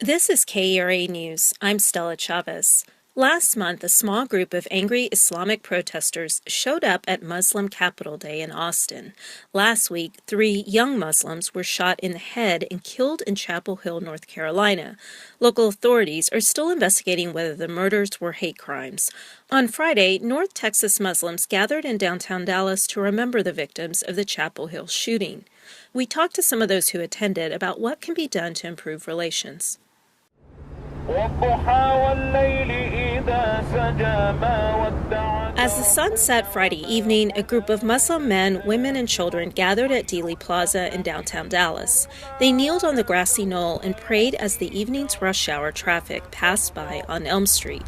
This is KERA News. I'm Stella Chavez. Last month, a small group of angry Islamic protesters showed up at Muslim Capital Day in Austin. Last week, 3 young Muslims were shot in the head and killed in Chapel Hill, North Carolina. Local authorities are still investigating whether the murders were hate crimes. On Friday, North Texas Muslims gathered in downtown Dallas to remember the victims of the Chapel Hill shooting. We talked to some of those who attended about what can be done to improve relations. As the sun set Friday evening, a group of Muslim men, women, and children gathered at Dealey Plaza in downtown Dallas. They kneeled on the grassy knoll and prayed as the evening's rush hour traffic passed by on Elm Street.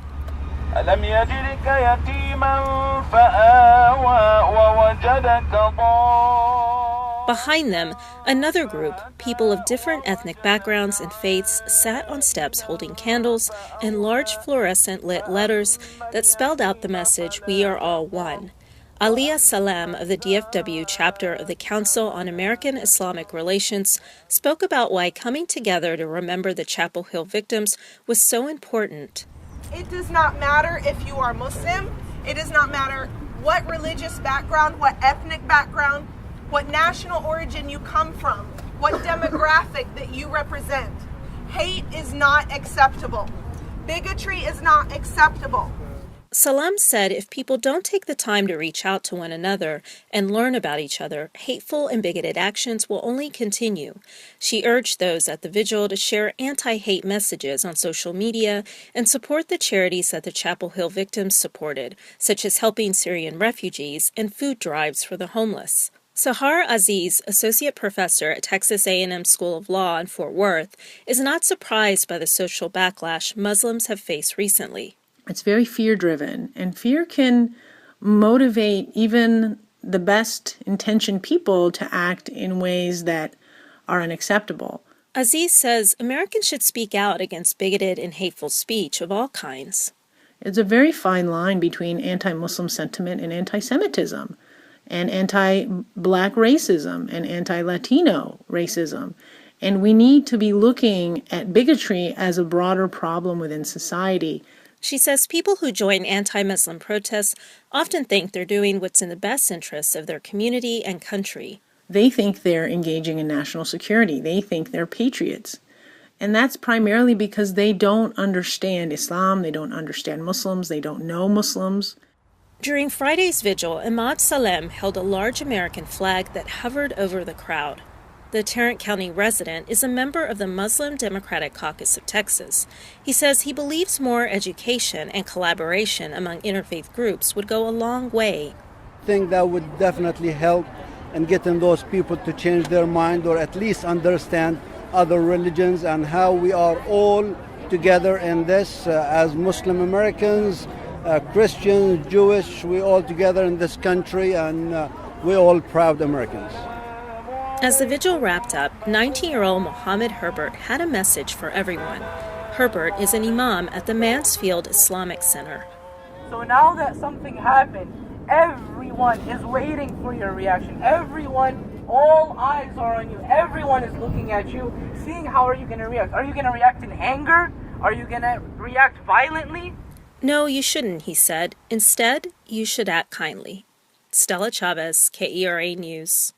Behind them, another group, people of different ethnic backgrounds and faiths, sat on steps holding candles and large fluorescent-lit letters that spelled out the message, "We are all one." Aliyah Salem of the DFW chapter of the Council on American Islamic Relations spoke about why coming together to remember the Chapel Hill victims was so important. It does not matter if you are Muslim. It does not matter what religious background, what ethnic background, what national origin you come from, what demographic that you represent. Hate is not acceptable. Bigotry is not acceptable. Salem said if people don't take the time to reach out to one another and learn about each other, hateful and bigoted actions will only continue. She urged those at the vigil to share anti-hate messages on social media and support the charities that the Chapel Hill victims supported, such as helping Syrian refugees and food drives for the homeless. Sahar Aziz, associate professor at Texas A&M School of Law in Fort Worth, is not surprised by the social backlash Muslims have faced recently. It's very fear-driven, and fear can motivate even the best-intentioned people to act in ways that are unacceptable. Aziz says Americans should speak out against bigoted and hateful speech of all kinds. It's a very fine line between anti-Muslim sentiment and anti-Semitism, and anti-Black racism and anti-Latino racism. And we need to be looking at bigotry as a broader problem within society. She says people who join anti-Muslim protests often think they're doing what's in the best interests of their community and country. They think they're engaging in national security. They think they're patriots. And that's primarily because they don't understand Islam, they don't understand Muslims, they don't know Muslims. During Friday's vigil, Ahmad Salem held a large American flag that hovered over the crowd. The Tarrant County resident is a member of the Muslim Democratic Caucus of Texas. He says he believes more education and collaboration among interfaith groups would go a long way. I think that would definitely help in getting those people to change their mind or at least understand other religions and how we are all together in this as Muslim Americans, Christians, Jewish, we all together in this country, and we're all proud Americans. As the vigil wrapped up, 19-year-old Mohammed Herbert had a message for everyone. Herbert is an imam at the Mansfield Islamic Center. So now that something happened, everyone is waiting for your reaction. Everyone, all eyes are on you. Everyone is looking at you, seeing how are you going to react. Are you going to react in anger? Are you going to react violently? No, you shouldn't, he said. Instead, you should act kindly. Stella Chavez, KERA News.